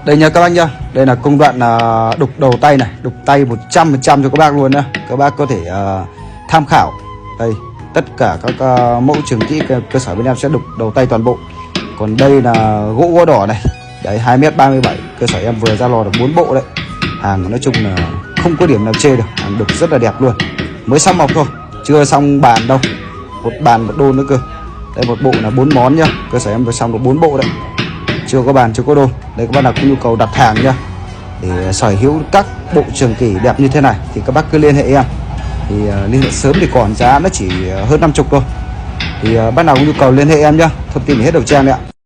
Đây nha các bác nhá, đây là công đoạn đục đầu tay này, đục tay 100% cho các bác luôn nhá. Các bác có thể tham khảo. Đây, tất cả các mẫu trường kỹ cơ sở bên em sẽ đục đầu tay toàn bộ. Còn đây là gỗ gõ đỏ này. Đấy, 2m37, cơ sở em vừa ra lò được 4 bộ đấy. Hàng nói chung là không có điểm nào chê được, hàng đục rất là đẹp luôn. Mới xong mọc thôi, chưa xong bàn đâu. Một bàn một đôn nữa cơ. Đây một bộ là 4 món nhá, cơ sở em vừa xong được 4 bộ đấy. Chưa có bàn, chưa có đôn. Đây các bác nào có nhu cầu đặt hàng nhá, để sở hữu các bộ trường kỷ đẹp như thế này thì các bác cứ liên hệ em. Thì liên hệ sớm thì còn giá nó chỉ hơn 50 thôi. Thì bác nào có nhu cầu liên hệ em nhá, thông tin hết đầu trang đấy ạ.